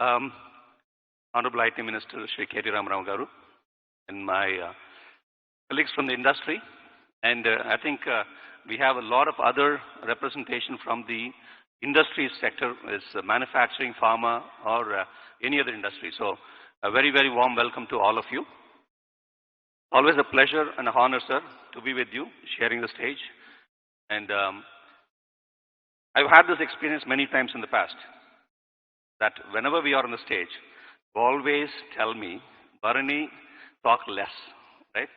Um, Honorable IT Minister Shri KTR Garu and my colleagues from the industry, and I think we have a lot of other representation from the industry sector, is manufacturing, pharma, or any other industry. So a very, very warm welcome to all of you. Always a pleasure and an honor, sir, to be with you, sharing the stage. And I've had this experience many times in the past, that whenever we are on the stage, always tell me, Bharani, talk less, right?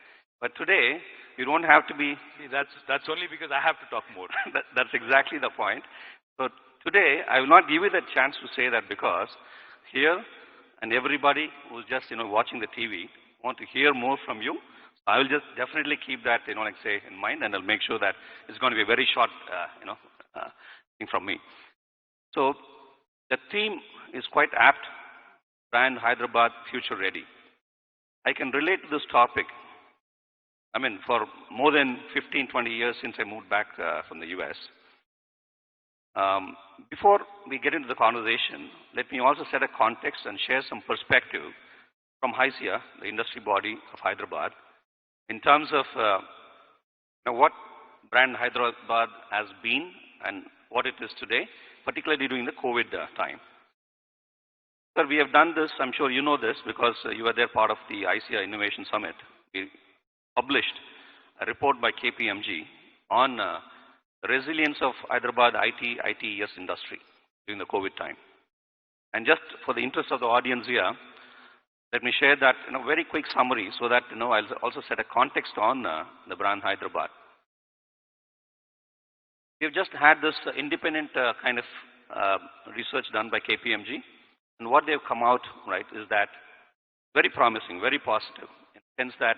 But today, you don't have to be. See, that's only because I have to talk more. That's exactly the point. So today, I will not give you the chance to say that, because here and everybody who's just watching the TV want to hear more from you. I will just definitely keep that like say in mind, and I'll make sure that it's going to be a very short thing from me. So the theme is quite apt. Brand Hyderabad Future Ready. I can relate to this topic. I mean, for more than 15, 20 years since I moved back from the US. Before we get into the conversation, let me also set a context and share some perspective from HYSIA, the industry body of Hyderabad, in terms of what brand Hyderabad has been and what it is today, particularly during the COVID time. Sir, we have done this, I'm sure you know this, because you were there part of the ICA Innovation Summit. We published a report by KPMG on the resilience of Hyderabad ITES industry during the COVID time. And just for the interest of the audience here, let me share that in a very quick summary, so that I'll also set a context on the brand Hyderabad. We've just had this independent kind of research done by KPMG, and what they've come out, right, is that very promising, very positive, in the sense that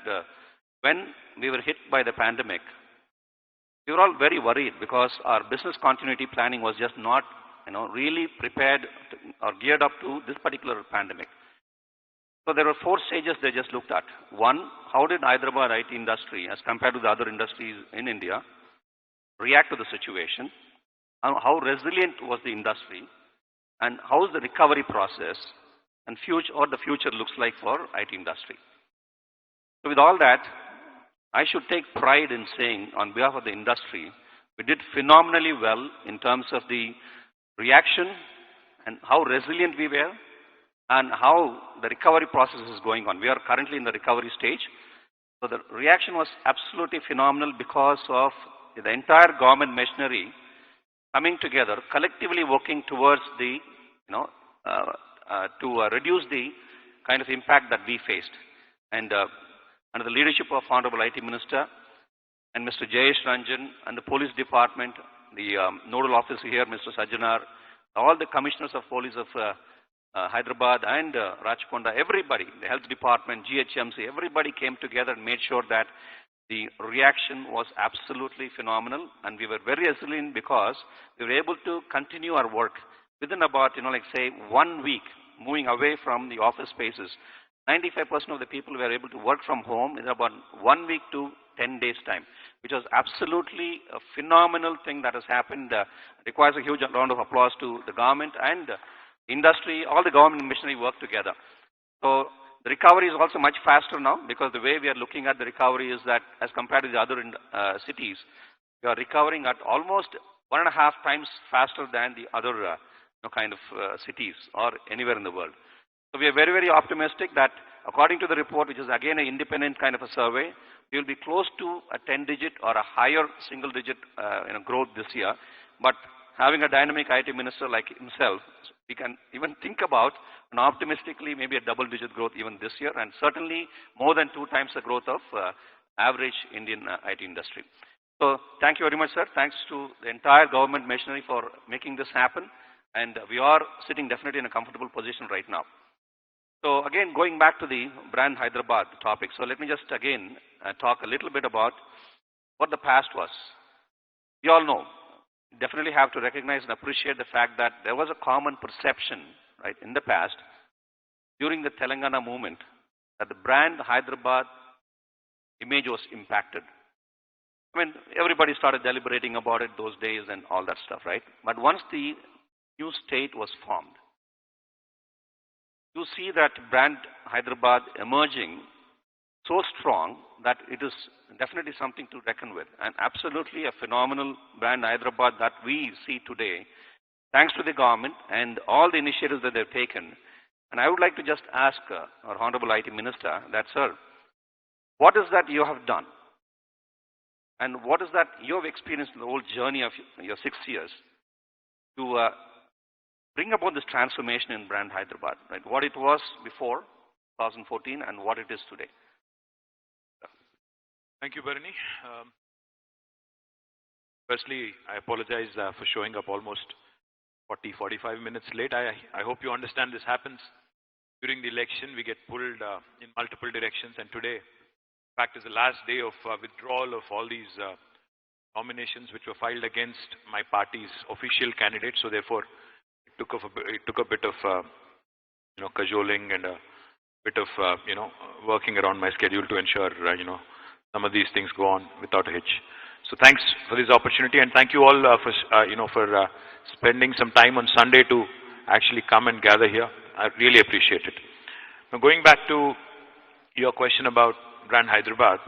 when we were hit by the pandemic, we were all very worried, because our business continuity planning was just not really prepared or geared up to this particular pandemic. So there were 4 stages they just looked at. One, how did Hyderabad IT industry, as compared to the other industries in India, react to the situation? How resilient was the industry? And how is the recovery process? And what the future looks like for IT industry. So with all that, I should take pride in saying, on behalf of the industry, we did phenomenally well in terms of the reaction and how resilient we were, and how the recovery process is going on. We are currently in the recovery stage. So the reaction was absolutely phenomenal, because of the entire government machinery coming together, collectively working towards the, to reduce the kind of impact that we faced. And under the leadership of Honorable IT Minister and Mr. Jayesh Ranjan and the police department, the nodal officer here, Mr. Sajjanar, all the commissioners of police of Hyderabad and Rajkonda, everybody, the health department, GHMC, everybody came together and made sure that the reaction was absolutely phenomenal, and we were very resilient, because we were able to continue our work within about, like say 1 week, moving away from the office spaces. 95% of the people were able to work from home in about 1 week to 10 days time, which was absolutely a phenomenal thing that has happened. Requires a huge round of applause to the government and industry. All the government machinery work together. So the recovery is also much faster now, because the way we are looking at the recovery is that, as compared to the other cities, we are recovering at almost 1.5 times faster than the other kind of cities or anywhere in the world. So we are very, very optimistic that, according to the report, which is again an independent kind of a survey, we will be close to a 10-digit or a higher single-digit growth this year. But having a dynamic IT minister like himself, we can even think about, and optimistically, maybe a double-digit growth even this year, and certainly more than 2 times the growth of average Indian IT industry. So thank you very much, sir. Thanks to the entire government machinery for making this happen. And we are sitting definitely in a comfortable position right now. So again, going back to the brand Hyderabad topic. So let me just again talk a little bit about what the past was. We all know, definitely have to recognize and appreciate the fact that there was a common perception, right, in the past, during the Telangana movement, that the brand Hyderabad image was impacted. I mean, everybody started deliberating about it those days and all that stuff, right? But once the new state was formed, you see that brand Hyderabad emerging so strong that it is definitely something to reckon with, and absolutely a phenomenal brand Hyderabad that we see today, thanks to the government and all the initiatives that they've taken. And I would like to just ask our Honorable IT Minister that, sir, what is that you have done? And what is that you have experienced in the whole journey of your 6 years to bring about this transformation in brand Hyderabad, right? What it was before 2014 and what it is today. Thank you, Bharani. Firstly, I apologize for showing up almost 45 minutes late. I hope you understand this happens during the election. We get pulled in multiple directions, and today, in fact, is the last day of withdrawal of all these nominations which were filed against my party's official candidate. So therefore, it took a bit of cajoling and a bit of working around my schedule to ensure some of these things go on without a hitch. So thanks for this opportunity, and thank you all for spending some time on Sunday to actually come and gather here. I really appreciate it. Now, going back to your question about brand Hyderabad,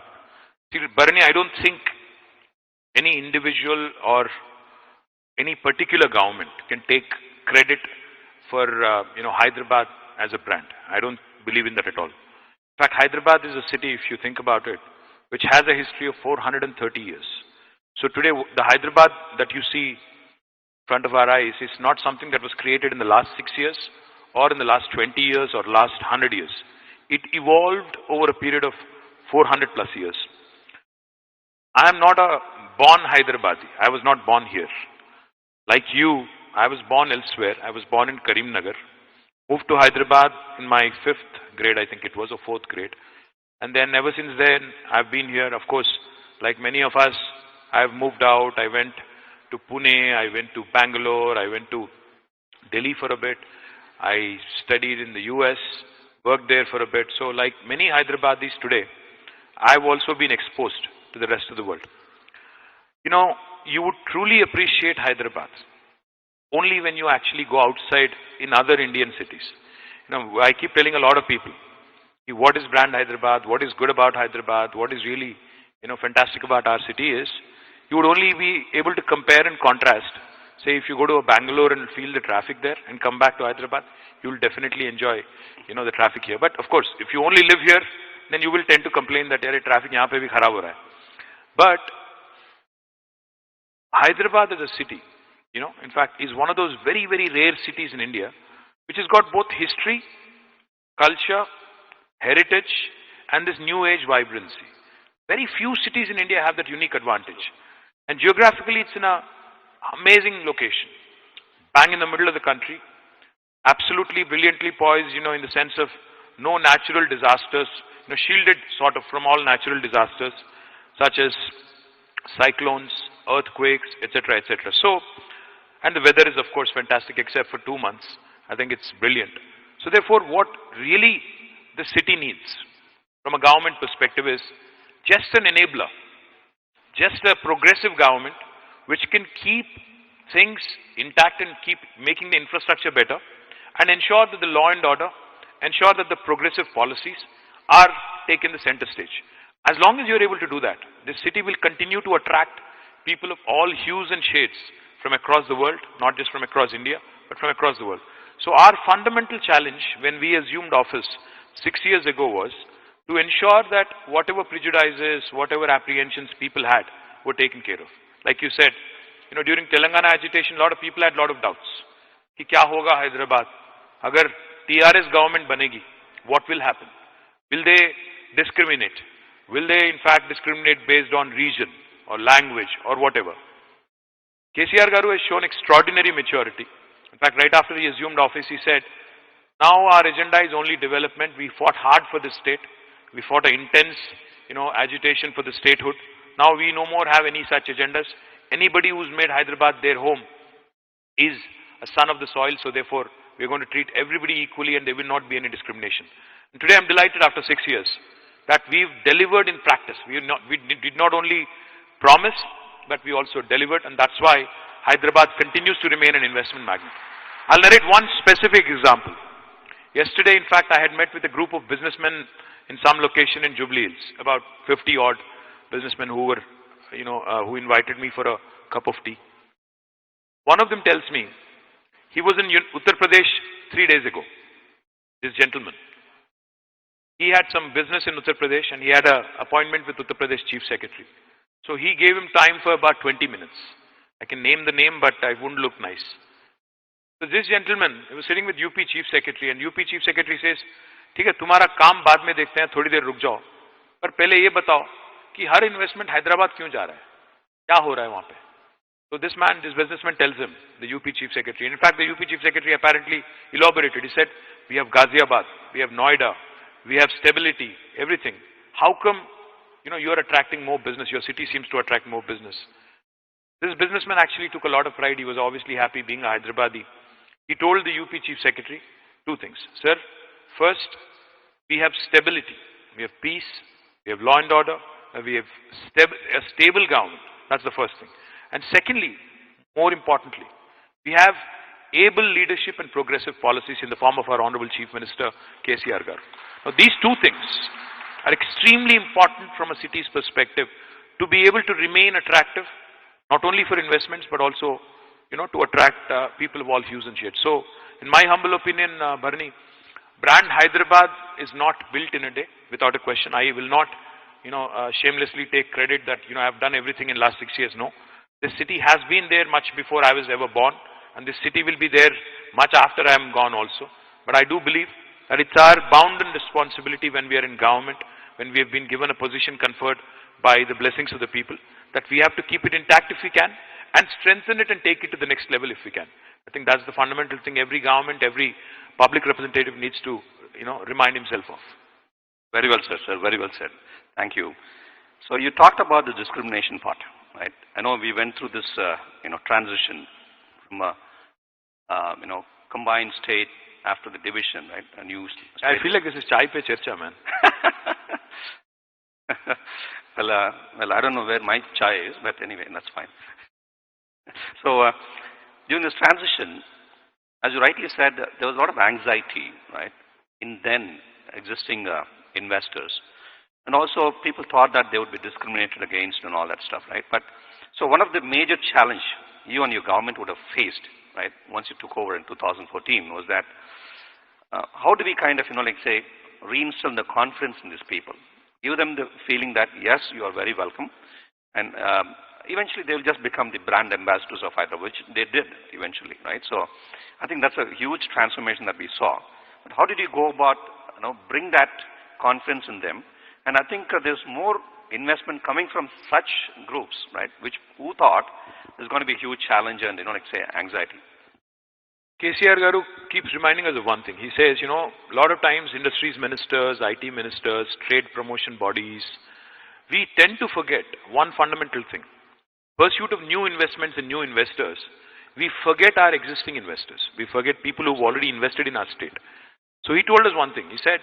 see, Bharani, I don't think any individual or any particular government can take credit for Hyderabad as a brand. I don't believe in that at all. In fact, Hyderabad is a city, if you think about it, which has a history of 430 years. So today, the Hyderabad that you see in front of our eyes is not something that was created in the last 6 years or in the last 20 years or last 100 years. It evolved over a period of 400 plus years. I am not a born Hyderabadi. I was not born here. Like you, I was born elsewhere. I was born in Karimnagar. Moved to Hyderabad in my 5th grade, I think it was, or 4th grade. And then ever since then, I've been here. Of course, like many of us, I've moved out. I went to Pune, I went to Bangalore, I went to Delhi for a bit. I studied in the US, worked there for a bit. So like many Hyderabadis today, I've also been exposed to the rest of the world. You would truly appreciate Hyderabad only when you actually go outside in other Indian cities. I keep telling a lot of people, what is brand Hyderabad, what is good about Hyderabad, what is really fantastic about our city is, you would only be able to compare and contrast. Say if you go to a Bangalore and feel the traffic there and come back to Hyderabad, you will definitely enjoy the traffic here. But of course, if you only live here, then you will tend to complain that traffic yahan pe bhi kharab ho raha hai. But Hyderabad as a city, in fact, is one of those very, very rare cities in India, which has got both history, culture, heritage, and this new age vibrancy. Very few cities in India have that unique advantage. And geographically, it's in an amazing location. Bang in the middle of the country. Absolutely brilliantly poised, in the sense of no natural disasters, shielded sort of from all natural disasters, such as cyclones, earthquakes, etc., etc. So, and the weather is of course fantastic except for 2 months. I think it's brilliant. So therefore, what really the city needs from a government perspective is just an enabler, just a progressive government which can keep things intact and keep making the infrastructure better and ensure that the law and order, ensure that the progressive policies are taken the center stage. As long as you're able to do that, this city will continue to attract people of all hues and shades from across the world, not just from across India, but from across the world. So our fundamental challenge when we assumed office 6 years ago was to ensure that whatever prejudices, whatever apprehensions people had were taken care of. Like you said, during Telangana agitation, a lot of people had a lot of doubts. Ki kya hoga Hyderabad? Agar TRS government banegi, what will happen? Will they discriminate? Will they in fact discriminate based on region or language or whatever? KTR Garu has shown extraordinary maturity. In fact, right after he assumed office, he said, now our agenda is only development. We fought hard for this state. We fought an intense, agitation for the statehood. Now we no more have any such agendas. Anybody who's made Hyderabad their home is a son of the soil. So therefore, we're going to treat everybody equally and there will not be any discrimination. And today I'm delighted after 6 years that we've delivered in practice. We did not only promise, but we also delivered, and that's why Hyderabad continues to remain an investment magnet. I'll narrate one specific example. Yesterday, in fact, I had met with a group of businessmen in some location in Jubilee Hills, about 50 odd businessmen who were, who invited me for a cup of tea. One of them tells me, he was in Uttar Pradesh 3 days ago, this gentleman. He had some business in Uttar Pradesh and he had an appointment with Uttar Pradesh Chief Secretary. So he gave him time for about 20 minutes. I can name the name, but I wouldn't look nice. So this gentleman, he was sitting with UP Chief Secretary and UP Chief Secretary says, ठीक है तुम्हारा काम बाद में देखते हैं, थोड़ी देर रुक जाओ, पर पहले ये बताओ कि हर इन्वेस्टमेंट हैदराबाद क्यों जा रहा है, क्या हो रहा है वहाँ पे? So this businessman tells him, the UP Chief Secretary. In fact, the UP Chief Secretary apparently elaborated. He said, we have Ghaziabad, we have Noida, we have stability, everything. How come, you are attracting more business? Your city seems to attract more business. This businessman actually took a lot of pride. He was obviously happy being a Hyderabadi. He told the UP Chief Secretary 2 things. Sir, first, we have stability. We have peace. We have law and order. We have a stable government. That's the first thing. And secondly, more importantly, we have able leadership and progressive policies in the form of our Honorable Chief Minister, KTR garu. Now, these 2 things are extremely important from a city's perspective to be able to remain attractive, not only for investments, but also, to attract people of all hues and shades. So, in my humble opinion, Bharani, brand Hyderabad is not built in a day, without a question. I will not, shamelessly take credit that, I've done everything in last 6 years. No. This city has been there much before I was ever born, and this city will be there much after I am gone also. But I do believe that it's our bounden responsibility when we are in government, when we have been given a position conferred by the blessings of the people, that we have to keep it intact if we can, and strengthen it and take it to the next level if we can. I think that's the fundamental thing every government, every public representative needs to, remind himself of. Very well said, sir. Very well said. Thank you. So you talked about the discrimination part, right? I know we went through this, transition from a, combined state after the division, right? A new state. I feel like this is chai pe charcha, man. Well, I don't know where my chai is, but anyway, that's fine. So during this transition, as you rightly said, there was a lot of anxiety, right, in then existing investors. And also people thought that they would be discriminated against and all that stuff, right? But so one of the major challenge you and your government would have faced, right, once you took over in 2014 was that how do we kind of, say, reinstill the confidence in these people? Give them the feeling that, yes, you are very welcome. And eventually they will just become the brand ambassadors of Hyderabad, which they did eventually, right? So I think that's a huge transformation that we saw. But how did you go about, bring that confidence in them? And I think there's more investment coming from such groups, right, who thought there's going to be a huge challenge and, say, anxiety. KTR garu keeps reminding us of one thing. He says, a lot of times industries ministers, IT ministers, trade promotion bodies, we tend to forget one fundamental thing. Pursuit of new investments and new investors, we forget our existing investors. We forget people who've already invested in our state. So he told us one thing. He said,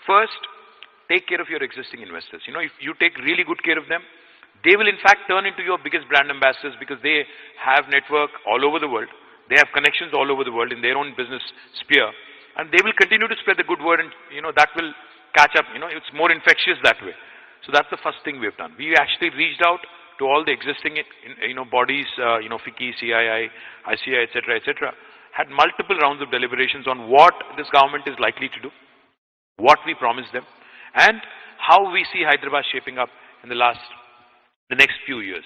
first, take care of your existing investors. If you take really good care of them, they will in fact turn into your biggest brand ambassadors because they have network all over the world. They have connections all over the world in their own business sphere. And they will continue to spread the good word and, that will catch up. It's more infectious that way. So that's the first thing we have done. We actually reached out to all the existing, bodies, FICCI, CII, ICI, etc., had multiple rounds of deliberations on what this government is likely to do, what we promised them, and how we see Hyderabad shaping up in the next few years.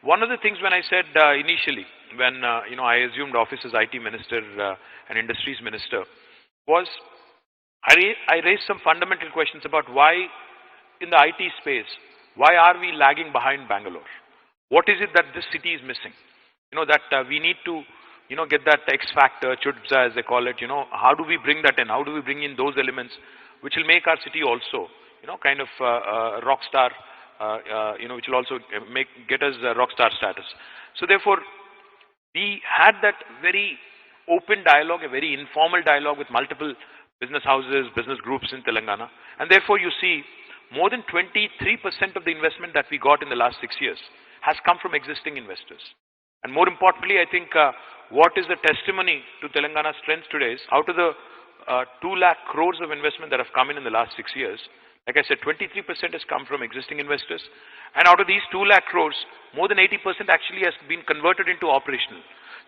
One of the things when I said initially, when I assumed office as IT Minister and Industries Minister, was I raised some fundamental questions about why in the IT space, why are we lagging behind Bangalore? What is it that this city is missing? That we need to, get that X factor, chudza as they call it, how do we bring that in? How do we bring in those elements which will make our city also, kind of rock star, which will also get us rock star status. So therefore, we had that very open dialogue, a very informal dialogue with multiple business houses, business groups in Telangana. And therefore, you see, more than 23% of the investment that we got in the last 6 years has come from existing investors. And more importantly, I think what is the testimony to Telangana's strength today is out of the 2 lakh crores of investment that have come in the last 6 years. Like I said, 23% has come from existing investors. And out of these 2 lakh crores, more than 80% actually has been converted into operational.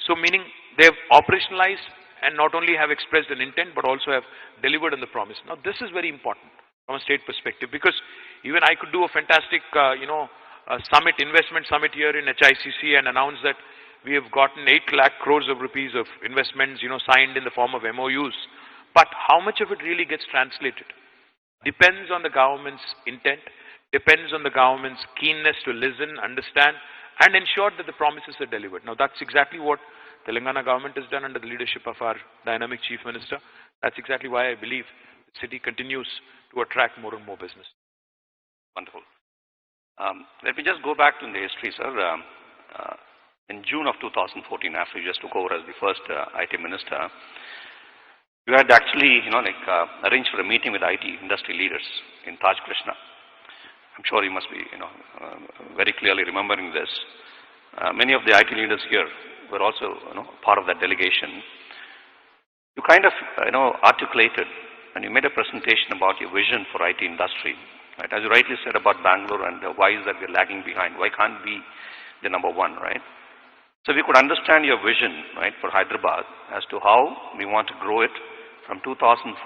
So meaning they have operationalized and not only have expressed an intent, but also have delivered on the promise. Now this is very important from a state perspective, because even I could do a fantastic, summit, investment summit here in HICC and announce that we have gotten 8 lakh crores of rupees of investments, signed in the form of MOUs. But how much of it really gets translated depends on the government's intent, depends on the government's keenness to listen, understand, and ensure that the promises are delivered. Now that's exactly what Telangana government has done under the leadership of our dynamic Chief Minister. That's exactly why I believe the city continues to attract more and more business. Wonderful. Let me just go back to the history, sir. In June of 2014, after you just took over as the first IT minister, you had actually, arranged for a meeting with IT industry leaders in Taj Krishna. I'm sure you must be, very clearly remembering this. Many of the IT leaders here were also, part of that delegation. You kind of, articulated and you made a presentation about your vision for IT industry. Right? As you rightly said about Bangalore and why is that we're lagging behind? Why can't we be the number one, right? So we could understand your vision, right, for Hyderabad as to how we want to grow it. From 2014,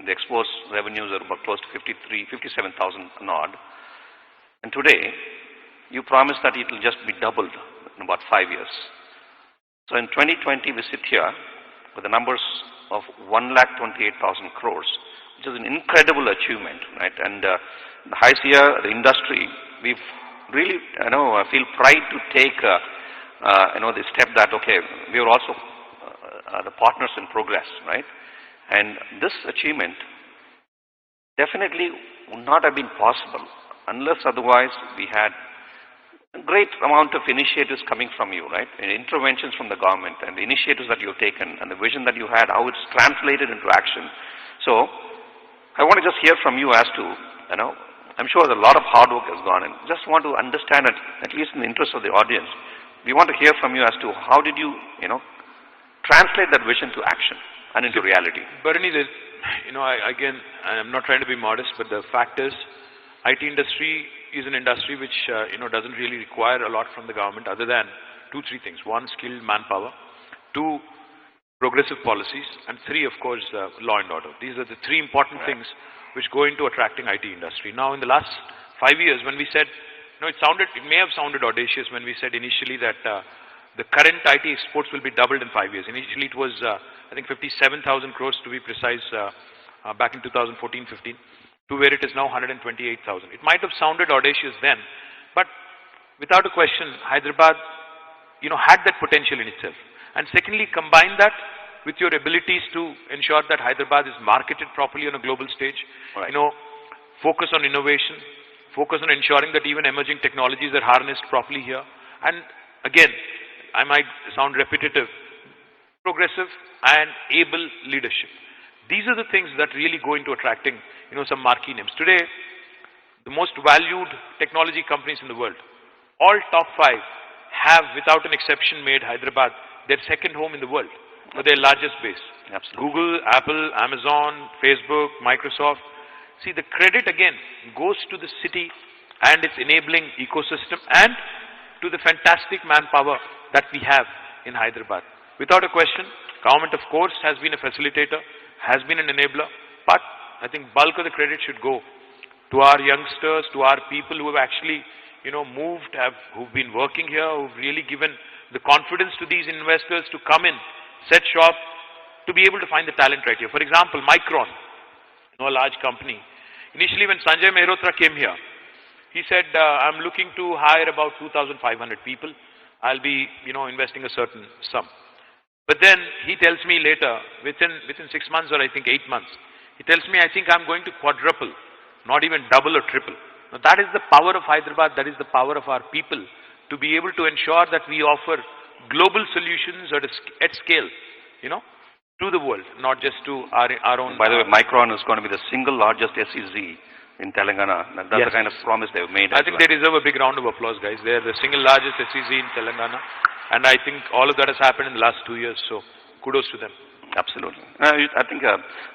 the exports revenues are about close to 57,000 and odd. And today, you promised that it will just be doubled in about 5 years. So in 2020, we sit here with the numbers of 1,28,000 crores, which is an incredible achievement, right? And the HICR, the industry, we've really, feel pride to take, the step that, okay, we are also the partners in progress, right? And this achievement definitely would not have been possible unless otherwise we had a great amount of initiatives coming from you, right? And interventions from the government and the initiatives that you've taken and the vision that you had, how it's translated into action. So I want to just hear from you as to, I'm sure a lot of hard work has gone in. Just want to understand it, at least in the interest of the audience. We want to hear from you as to how did you, translate that vision to action and into reality. Bharani, I'm not trying to be modest, but the fact is, IT industry is an industry which, doesn't really require a lot from the government other than 2-3 things. 1, skilled manpower. 2, progressive policies. And 3, of course, law and order. These are the 3 important things which go into attracting IT industry. Now, in the last 5 years, when we said, it may have sounded audacious when we said initially that the current IT exports will be doubled in 5 years. Initially, it was, 57,000 crores to be precise, back in 2014-15, to where it is now 128,000. It might have sounded audacious then, but without a question, Hyderabad, had that potential in itself. And secondly, combine that with your abilities to ensure that Hyderabad is marketed properly on a global stage. Right. Focus on innovation, focus on ensuring that even emerging technologies are harnessed properly here. And again, I might sound repetitive, progressive and able leadership. These are the things that really go into attracting, some marquee names. Today, the most valued technology companies in the world, all top 5, have, without an exception, made Hyderabad their second home in the world, or their largest base. Absolutely. Google, Apple, Amazon, Facebook, Microsoft. See, the credit again goes to the city and its enabling ecosystem and to the fantastic manpower that we have in Hyderabad. Without a question, government of course has been a facilitator, has been an enabler, but I think bulk of the credit should go to our youngsters, to our people who have actually, moved, who've been working here, who've really given the confidence to these investors to come in, set shop, to be able to find the talent right here. For example, Micron, a large company. Initially when Sanjay Mehrotra came here, he said, I'm looking to hire about 2,500 people. I'll be, investing a certain sum. But then he tells me later, within 6 months or I think 8 months, he tells me, I think I'm going to quadruple, not even double or triple. Now that is the power of Hyderabad, that is the power of our people, to be able to ensure that we offer global solutions at scale, to the world, not just to our own. By the way, Micron is going to be the single largest SEZ in Telangana. That's the kind of promise they've made. I think they deserve a big round of applause, guys. They're the single largest SEZ in Telangana. And I think all of that has happened in the last 2 years. So kudos to them. Absolutely. I think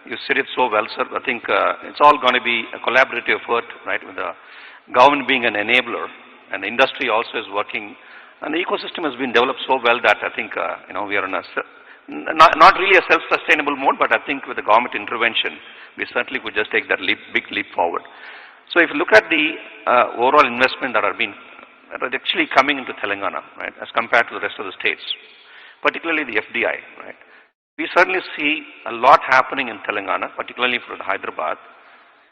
you said it so well, sir. I think it's all going to be a collaborative effort, right, with the government being an enabler, and the industry also is working, and the ecosystem has been developed so well that I think, we are in a, not really a self-sustainable mode, but I think with the government intervention, we certainly could just take that big leap forward. So if you look at the overall investment that are actually coming into Telangana, right, as compared to the rest of the states, particularly the FDI, right, we certainly see a lot happening in Telangana, particularly for Hyderabad.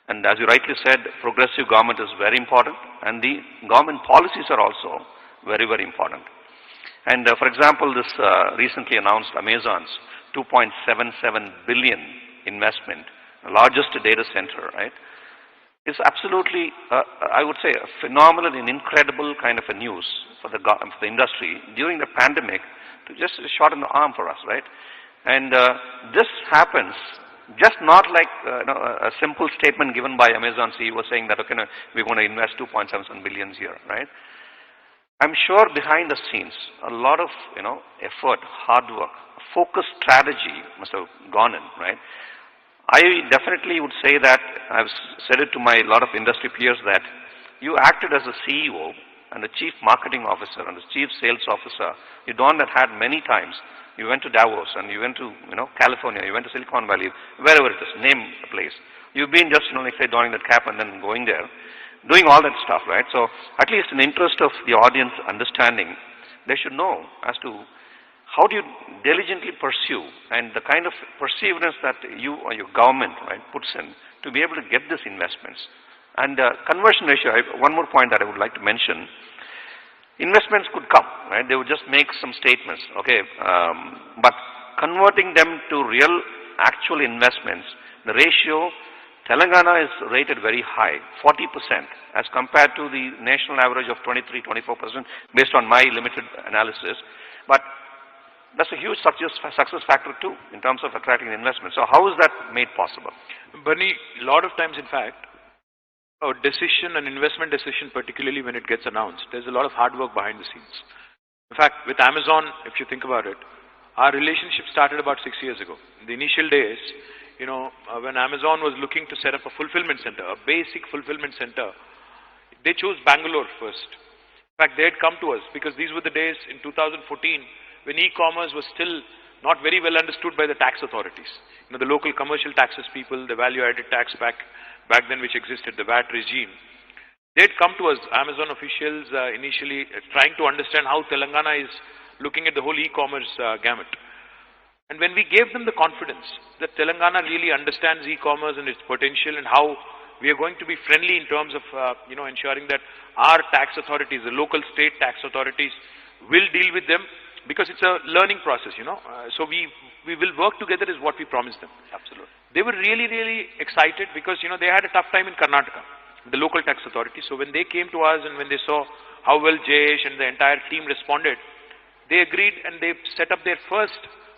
And as you rightly said, progressive government is very important, and the government policies are also very, very important. And for example, this recently announced Amazon's 2.77 billion investment, the largest data center, right, is absolutely, I would say, a phenomenal and incredible kind of a news for the industry during the pandemic, to just shorten the arm for us, right? And this happens just not like a simple statement given by Amazon CEO saying that, okay, we're going to invest 2.77 billion here, right? I'm sure behind the scenes, a lot of effort, hard work, focused strategy must have gone in, right? I definitely would say that, I've said it to my lot of industry peers, that you acted as a CEO and a chief marketing officer and a chief sales officer. You've done that had many times. You went to Davos and you went to California, you went to Silicon Valley, wherever it is, name a place. You've been just like say donning that cap and then going there, doing all that stuff, right? So at least in the interest of the audience understanding, they should know as to how do you diligently pursue and the kind of perseverance that you or your government, right, puts in to be able to get these investments. And conversion ratio, one more point that I would like to mention. Investments could come, right? They would just make some statements, okay? But converting them to real, actual investments, the ratio, Telangana is rated very high, 40%, as compared to the national average of 23-24%, based on my limited analysis. But that's a huge success factor too, in terms of attracting investment. So how is that made possible? Bunny, a lot of times, in fact, a decision, an investment decision, particularly when it gets announced, there's a lot of hard work behind the scenes. In fact, with Amazon, if you think about it, our relationship started about 6 years ago. In the initial days, when Amazon was looking to set up a fulfillment center, a basic fulfillment center, they chose Bangalore first. In fact, they had come to us because these were the days in 2014 when e-commerce was still not very well understood by the tax authorities. The local commercial taxes people, the value-added tax back then which existed, the VAT regime. They'd come to us, Amazon officials, initially trying to understand how Telangana is looking at the whole e-commerce gamut. And when we gave them the confidence that Telangana really understands e-commerce and its potential and how we are going to be friendly in terms of, ensuring that our tax authorities, the local state tax authorities, will deal with them, because it's a learning process, So we will work together is what we promised them. Absolutely. They were really, really excited because, they had a tough time in Karnataka, the local tax authority. So when they came to us and when they saw how well Jayesh and the entire team responded, they agreed and they set up their first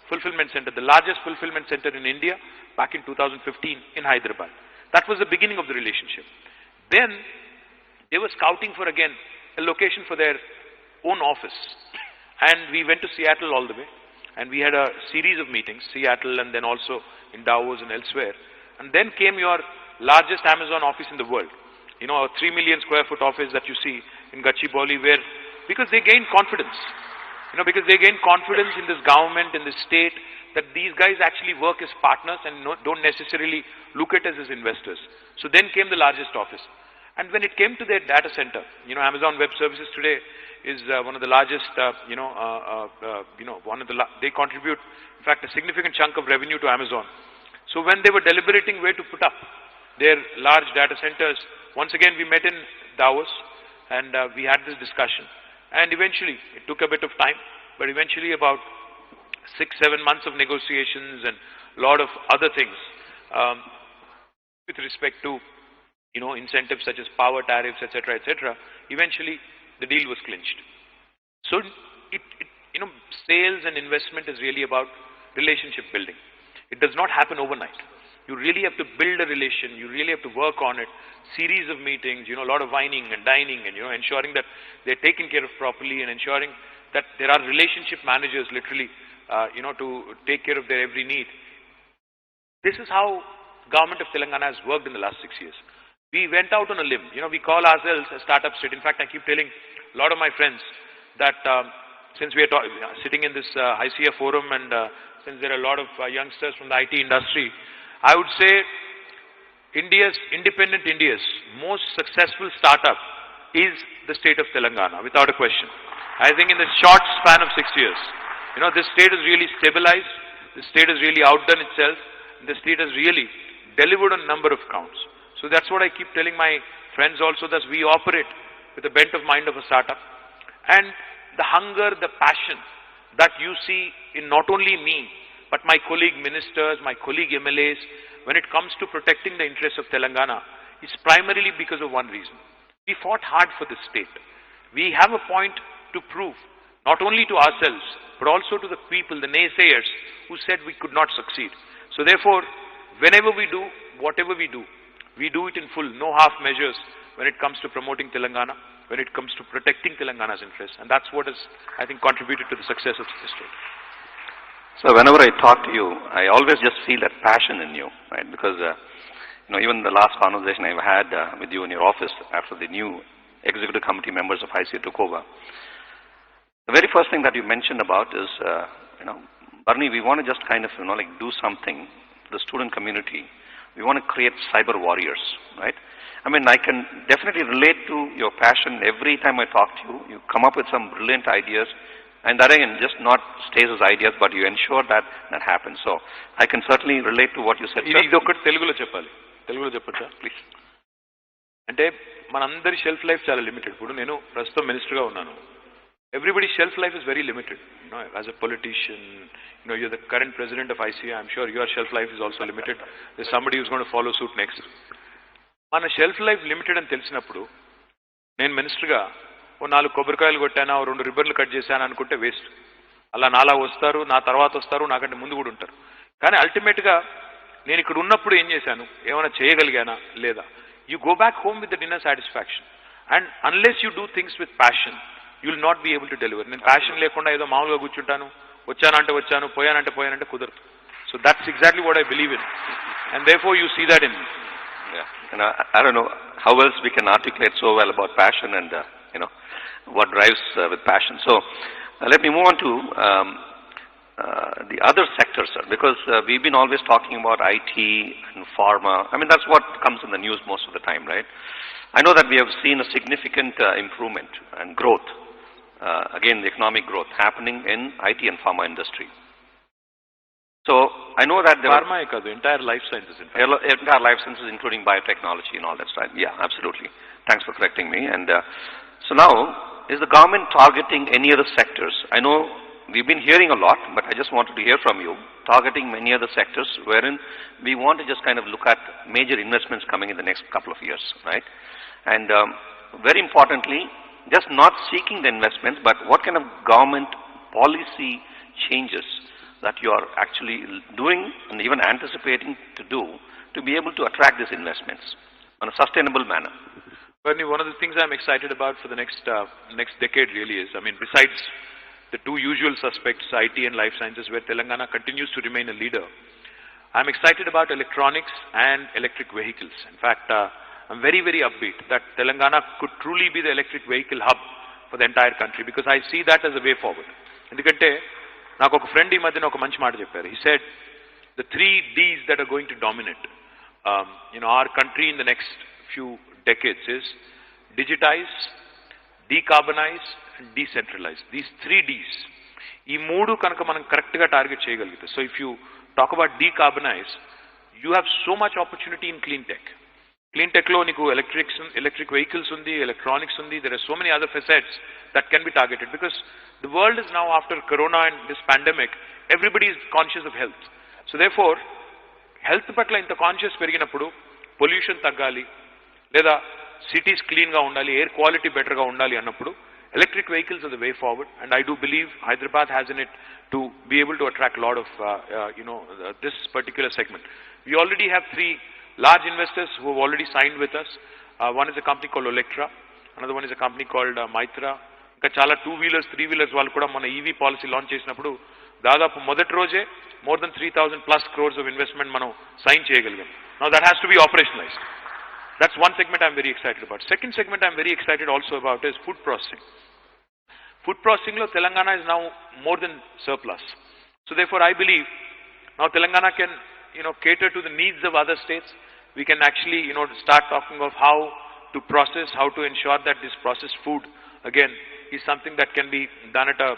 fulfillment center, the largest fulfillment center in India, back in 2015 in Hyderabad. That was the beginning of the relationship. Then they were scouting for, again, a location for their own office. And we went to Seattle all the way. And we had a series of meetings, Seattle and then also in Davos and elsewhere. And then came your largest Amazon office in the world. A 3 million square foot office that you see in Gachibowli, where, because they gained confidence. Because they gained confidence in this government, in this state, that these guys actually work as partners and don't necessarily look at us as investors. So then came the largest office. And when it came to their data center, Amazon Web Services today is one of the largest, they contribute, in fact, a significant chunk of revenue to Amazon. So when they were deliberating where to put up their large data centers, once again we met in Davos and we had this discussion. And eventually, it took a bit of time, but eventually about 6-7 months of negotiations and a lot of other things with respect to incentives such as power tariffs, etc., etc. Eventually, the deal was clinched. So, sales and investment is really about relationship building. It does not happen overnight. You really have to build a relation. You really have to work on it. Series of meetings, a lot of wining and dining, and ensuring that they're taken care of properly, and ensuring that there are relationship managers literally to take care of their every need. This is how government of Telangana has worked in the last 6 years. We went out on a limb. We call ourselves a startup state. In fact, I keep telling a lot of my friends that since we are sitting in this ICF forum and since there are a lot of youngsters from the IT industry, I would say independent India's most successful startup is the state of Telangana, without a question. I think in the short span of 6 years, this state has really stabilized, the state has really outdone itself, and the state has really delivered on a number of counts. So that's what I keep telling my friends also, that we operate with the bent of mind of a startup. And the hunger, the passion that you see in not only me, but my colleague ministers, my colleague MLAs, when it comes to protecting the interests of Telangana, is primarily because of one reason. We fought hard for this state. We have a point to prove, not only to ourselves, but also to the people, the naysayers, who said we could not succeed. So therefore, whenever we do, whatever we do it in full, no half measures when it comes to promoting Telangana, when it comes to protecting Telangana's interests. And that's what has, I think, contributed to the success of the state. So whenever I talk to you, I always just feel that passion in you, right? Because, even the last conversation I've had with you in your office after the new executive committee members of ICA took over, the very first thing that you mentioned about is, Barney, we want to just kind of, do something to the student community. We want to create cyber warriors, right? I mean, I can definitely relate to your passion. Every time I talk to you, you come up with some brilliant ideas, and that again just not stays as ideas, but you ensure that that happens. So I can certainly relate to what you said. Telugulo cheppali. Telugulo cheppacha, please. Ante manandari shelf life chala limited. Pudu nenu prastham minister ga unnanu. Everybody's shelf life is very limited. As a politician, you're the current president of ICA. I'm sure your shelf life is also limited. There's somebody who's going to follow suit next. Mana shelf life limited అని తెలిసినప్పుడు నేను మినిస్టర్గా ఓ 4 కొబ్బరికాయలు కొట్టానా, ఓ 2 రిబ్బన్లు cut చేశాను అనుకుంటే waste. అలా నాలా వస్తారు, నా తర్వాత వస్తారు, నాకంటే ముందు కూడా ఉంటారు. కానీ అల్టిమేట్గా నేను ఇక్కడ ఉన్నప్పుడు ఏం చేశాను, ఏమైనా చేయగలిగానా లేదా? You go back home with the dinner satisfaction. And unless you do things with passion, you will not be able to deliver. నేను ప్యాషన్ లేకుండా ఏదో మామూలుగా కూర్చుంటాను, వచ్చానంటే వచ్చాను, పోయానంటే కుదరదు. So that's exactly what I believe in, and therefore you see that in me. Yeah, I don't know how else we can articulate so well about passion and what drives with passion. So let me move on to the other sectors, sir, because we've been always talking about IT and pharma. I mean, that's what comes in the news most of the time, right? I know that we have seen a significant improvement and growth, again the economic growth happening in IT and pharma industry. So I know that pharma the entire life sciences, in fact. Entire life sciences, including biotechnology and all that stuff. Yeah, absolutely. Thanks for correcting me. And so now, is the government targeting any other sectors? I know we've been hearing a lot, but I just wanted to hear from you, targeting many other sectors wherein we want to just kind of look at major investments coming in the next couple of years, right? And very importantly, just not seeking the investments, but what kind of government policy changes that you are actually doing and even anticipating to do to be able to attract these investments on a sustainable manner. Bernie, one of the things I'm excited about for the next decade really is, besides the two usual suspects, IT and life sciences, where Telangana continues to remain a leader, I'm excited about electronics and electric vehicles. In fact, I'm very, very upbeat that Telangana could truly be the electric vehicle hub for the entire country, because I see that as a way forward. ఎందుకంటే నాకు ఒక friend ఈ మధ్యన ఒక మంచి మాట చెప్పారు. He said the 3 Ds that are going to dominate our country in the next few decades is digitize, decarbonize and decentralize. These 3 Ds. ఈ 3 కనుక మనం కరెక్ట్గా టార్గెట్ చేయగలిగితే, so if you talk about decarbonize, you have so much opportunity in clean tech. Clean tech lo niku electric vehicles undi, electronics undi, there are so many other facets that can be targeted, because the world is now, after corona and this pandemic, everybody is conscious of health. So therefore, health patla inta conscious periginappudu pollution taggali, leda cities clean ga undali, air quality better ga undali annappudu, electric vehicles are the way forward. And I do believe Hyderabad has in it to be able to attract a lot of this particular segment. We already have 3 large investors who have already signed with us. One is a company called Electra, another one is a company called Mitra. ఇంకా చాలా 2-wheelers, 3-wheelers వాళ్ళు కూడా మన EV policy launch చేసినప్పుడు దాదాపు మొదటి రోజే more than 3,000 plus crores of investment మనం sign చేయగలిగాం. Now that has to be operationalized. That's one segment I'm very excited about. Second segment I'm very excited also about is food processing. Food processing lo Telangana is now more than surplus. So therefore I believe now Telangana can, cater to the needs of other states. We can actually, start talking of how to process, how to ensure that this processed food again is something that can be done at a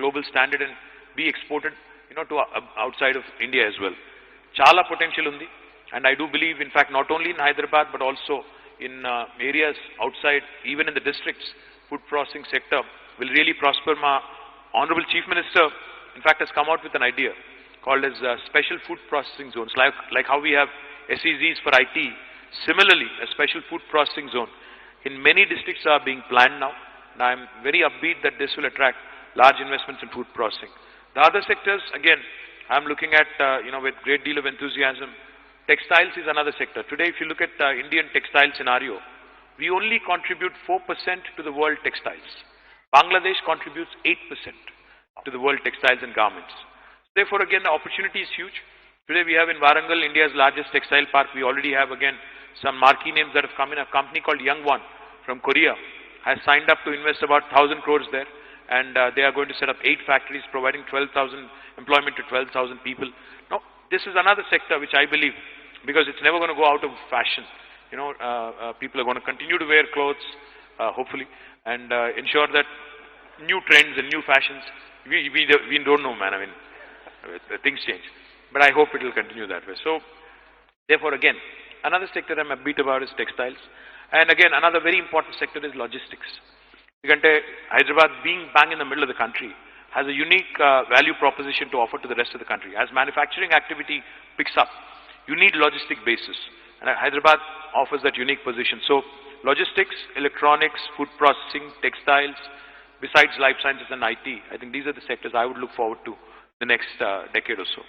global standard and be exported, to outside of India as well. Chala potential undi, and I do believe, in fact, not only in Hyderabad but also in areas outside, even in the districts, food processing sector will really prosper. My Honorable Chief Minister, in fact, has come out with an idea called as special food processing zones, like how we have SEZs for IT. Similarly, a special food processing zone in many districts are being planned now, and I am very upbeat that this will attract large investments in food processing. The other sectors, again, I am looking at, with great deal of enthusiasm. Textiles is another sector. Today, if you look at Indian textile scenario, we only contribute 4% to the world textiles. Bangladesh contributes 8% to the world textiles and garments. Therefore, again, the opportunity is huge. Today, we have in Warangal, India's largest textile park. We already have, again, some marquee names that have come in. A company called Youngwon from Korea has signed up to invest about 1,000 crores there. And they are going to set up 8 factories, providing 12,000 employment to 12,000 people. Now, this is another sector which I believe, because it's never going to go out of fashion. People are going to continue to wear clothes, hopefully, and ensure that new trends and new fashions, we don't know, man. I mean, things change. But I hope it will continue that way. So, therefore, again, another sector I'm upbeat about is textiles. And again, another very important sector is logistics. Hyderabad, being bang in the middle of the country, has a unique value proposition to offer to the rest of the country. As manufacturing activity picks up, you need logistic bases, and Hyderabad offers that unique position. So, logistics, electronics, food processing, textiles, besides life sciences and IT, I think these are the sectors I would look forward to the next decade or so.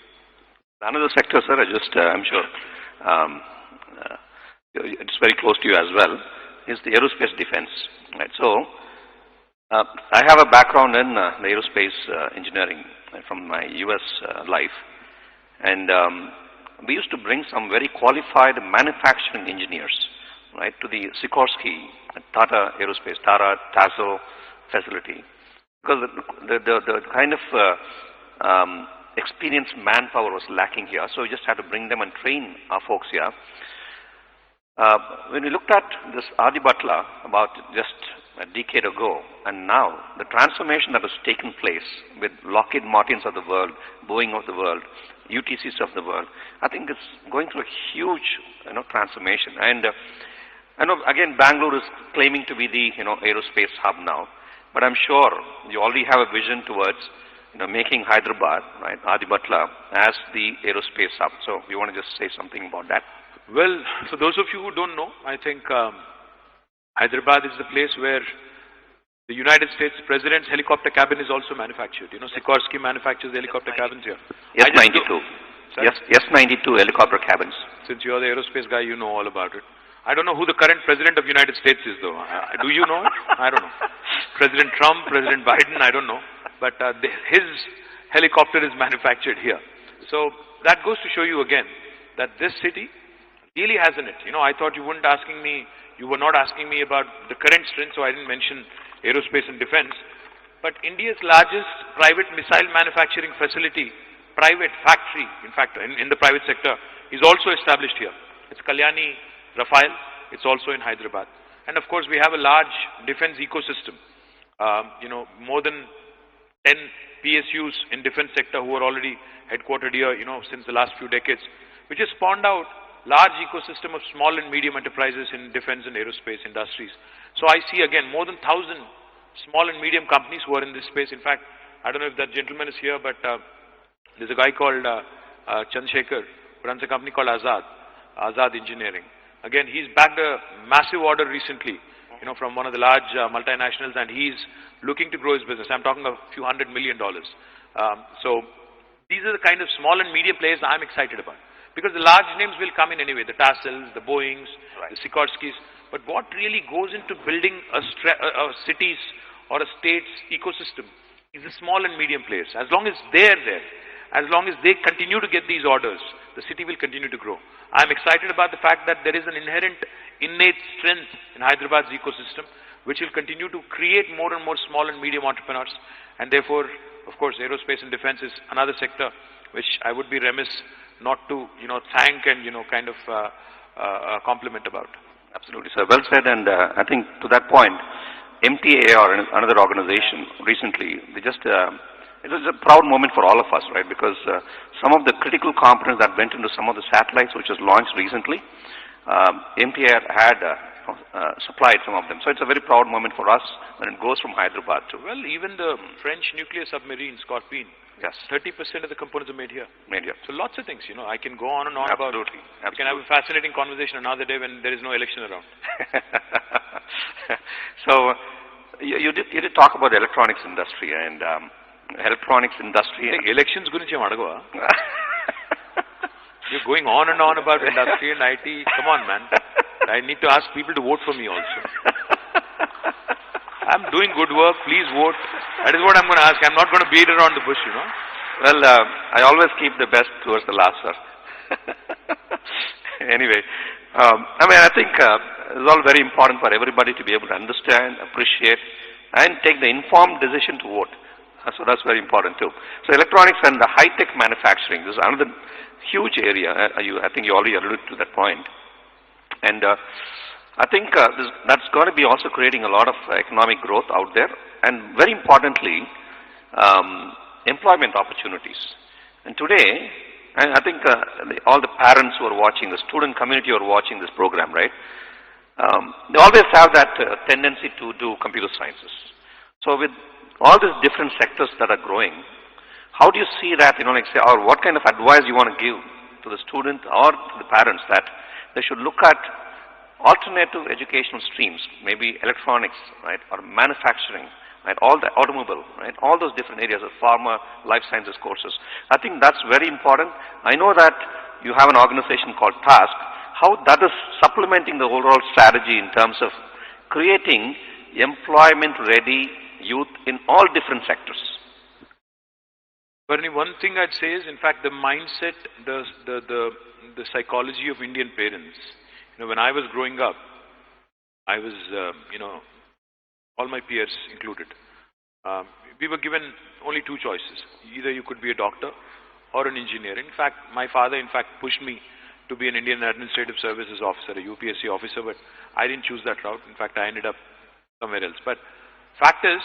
Another sector, sir, I'm sure it's very close to you as well, is the aerospace defense. Right? So, I have a background in the aerospace engineering from my US life, and we used to bring some very qualified manufacturing engineers, right, to the Sikorsky, Tata Aerospace, Tasso facility, because the kind of experienced manpower was lacking here, so we just had to bring them and train our folks here. When we looked at this Adi Butler about just a decade ago, and now the transformation that has taken place with Lockheed Martins of the world, Boeing of the world, UTCs of the world, I think it's going through a huge, transformation. And I know again Bangalore is claiming to be the aerospace hub now, but I'm sure you already have a vision towards making Hyderabad, right, Adi Butler, as the aerospace hub. So you want to just say something about that? Well, for those of you who don't know, I think Hyderabad is the place where the United States President's helicopter cabin is also manufactured. Sikorsky manufactures the helicopter cabins here. Yes, 92. Yes, 92 helicopter cabins. Since you're the aerospace guy, you know all about it. I don't know who the current President of the United States is, though. Do you know it? I don't know. President Trump, President Biden, I don't know. But his helicopter is manufactured here. So that goes to show you again that this city really has in it. I thought you were not asking me about the current strength, so I didn't mention aerospace and defense. But India's largest private missile manufacturing facility, private factory, in fact, in the private sector, is also established here. It's Kalyani Rafale. It's also in Hyderabad. And of course, we have a large defense ecosystem. More than 10 PSUs in defense sector who are already headquartered here, since the last few decades, which has spawned out large ecosystem of small and medium enterprises in defense and aerospace industries. So I see again more than 1,000 small and medium companies who are in this space. In fact, I don't know if that gentleman is here, but there's a guy called Chandrasekhar who runs a company called Azad Engineering. Again, he's bagged a massive order recently, from one of the large multinationals, and he's looking to grow his business. I'm talking a few $100 million. So these are the kind of small and medium players I'm excited about. Because the large names will come in anyway, the Tassels, the Boeings, right, the Sikorskys. But what really goes into building a city's or a state's ecosystem is the small and medium players. As long as they are there, as long as they continue to get these orders, the city will continue to grow. I am excited about the fact that there is an inherent, innate strength in Hyderabad's ecosystem, which will continue to create more and more small and medium entrepreneurs. And therefore, of course, aerospace and defense is another sector which I would be remiss not to, thank and, kind of compliment about. Absolutely, sir. Well said. And I think to that point, MTAR, another organization, recently, they just, it was a proud moment for all of us, right? Because some of the critical components that went into some of the satellites which was launched recently, MTAR had supplied some of them. So it's a very proud moment for us when it goes from Hyderabad to... Well, even the French nuclear submarine, Scorpion, yes, 30% of the components are made here. Made here. So lots of things, I can go on and on about. Absolutely. We can have a fascinating conversation another day when there is no election around. So you did talk about the electronics industry and electronics industry. Elections gurinchi adagava. You're going on and on about industry and IT. Come on, man. I need to ask people to vote for me also. I'm doing good work. Please vote. That is what I'm going to ask. I'm not going to beat around the bush, Well, I always keep the best towards the last, sir. Anyway, I think it's all very important for everybody to be able to understand, appreciate, and take the informed decision to vote. So that's very important too. So electronics and the high-tech manufacturing, this is another huge area. I think you already alluded to that point. And I think that's going to be also creating a lot of economic growth out there. And very importantly, employment opportunities. And today, I think all the parents who are watching, the student community who are watching this program, right? They always have that tendency to do computer sciences. So with all these different sectors that are growing, how do you see that, like say, or what kind of advice you want to give to the student or to the parents that they should look at alternative educational streams, maybe electronics, right, or manufacturing, right, all the automobile, right, all those different areas of pharma, life sciences courses. I think that's very important. I know that you have an organization called TASK, how that is supplementing the overall strategy in terms of creating employment-ready youth in all different sectors. Bernie, one thing I'd say is, in fact, the mindset, the psychology of Indian parents. When I was growing up, I was, all my peers included, we were given only two choices. Either you could be a doctor or an engineer. In fact, my father, pushed me to be an Indian Administrative Services officer, a UPSC officer, but I didn't choose that route. In fact, I ended up somewhere else. But fact is,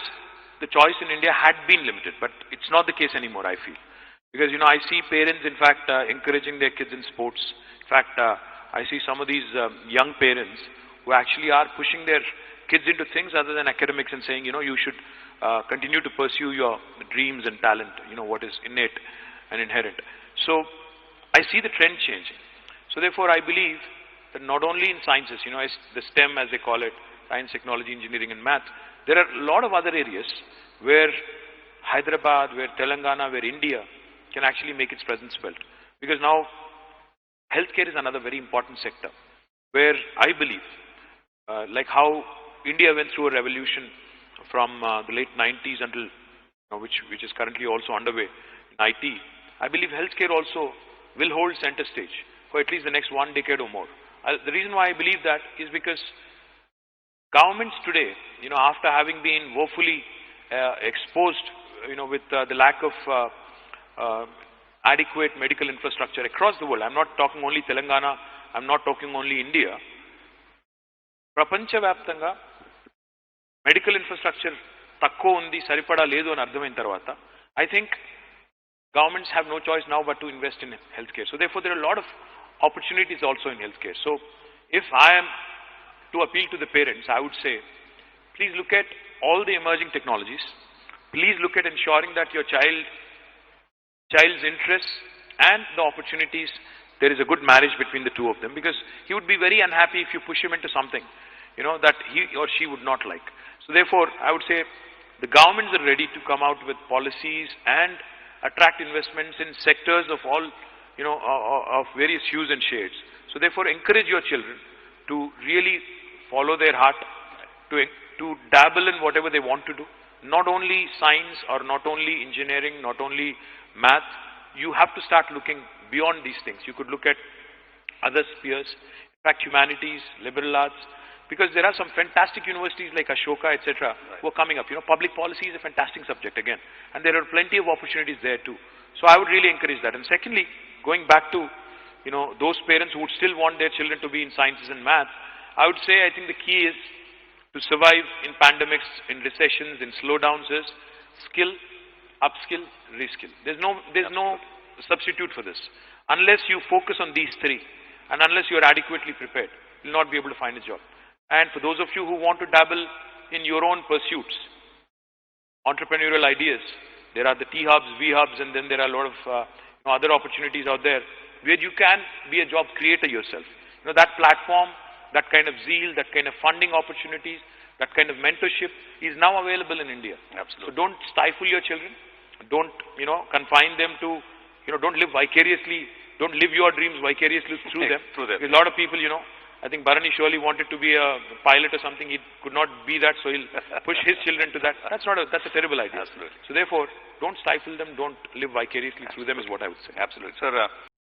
the choice in India had been limited, but it's not the case anymore, I feel. Because, I see parents, in fact, encouraging their kids in sports. In fact, I see some of these young parents who actually are pushing their kids into things other than academics and saying, you should continue to pursue your dreams and talent, what is innate and inherent. So, I see the trend changing. So, therefore, I believe that not only in sciences, the STEM as they call it, science, technology, engineering and math, there are a lot of other areas where Hyderabad, where Telangana, where India can actually make its presence felt. Because now, healthcare is another very important sector where I believe, like how India went through a revolution from the late 90s until, which is currently also underway in IT, I believe healthcare also will hold center stage for at least the next 1 decade or more. The reason why I believe that is because governments today, after having been woefully exposed, with the lack of adequate medical infrastructure across the world. I'm not talking only Telangana, I'm not talking only India. Prapancha Vyaptanga, medical infrastructure takko undi saripada ledu ani ardhamain tarvata, I think governments have no choice now but to invest in healthcare. So therefore there are a lot of opportunities also in healthcare. So if I am to appeal to the parents, I would say, please look at all the emerging technologies. Please look at ensuring that your child's interests and the opportunities, there is a good marriage between the two of them, because he would be very unhappy if you push him into something, that he or she would not like. So therefore, I would say the governments are ready to come out with policies and attract investments in sectors of all, of various hues and shades. So therefore, encourage your children to really follow their heart, to dabble in whatever they want to do, not only science or not only engineering, not only math, you have to start looking beyond these things. You could look at other spheres, in fact humanities, liberal arts, because there are some fantastic universities like Ashoka, etc., who are coming up. You know, public policy is a fantastic subject again, and there are plenty of opportunities there too. So I would really encourage that. And secondly, going back to, you know, those parents who would still want their children to be in sciences and math, I would say I think the key is to survive in pandemics, in recessions, in slowdowns is skill, upskill, reskill. There's no substitute for this. Unless you focus on these three, and unless you are adequately prepared, you'll not be able to find a job. And for those of you who want to dabble in your own pursuits, entrepreneurial ideas, there are the T-hubs, V-hubs, and then there are a lot of other opportunities out there where you can be a job creator yourself. You know, that platform, that kind of zeal, that kind of funding opportunities, that kind of mentorship is now available in India. Absolutely. So don't stifle your children. Don't, confine them to, don't live vicariously, don't live your dreams vicariously through them. There's a lot of people, I think Bharani surely wanted to be a pilot or something. He could not be that, so he'll push his children to that. That's a terrible idea. Absolutely. So therefore, don't stifle them, don't live vicariously through them is what I would say. Absolutely. Sir,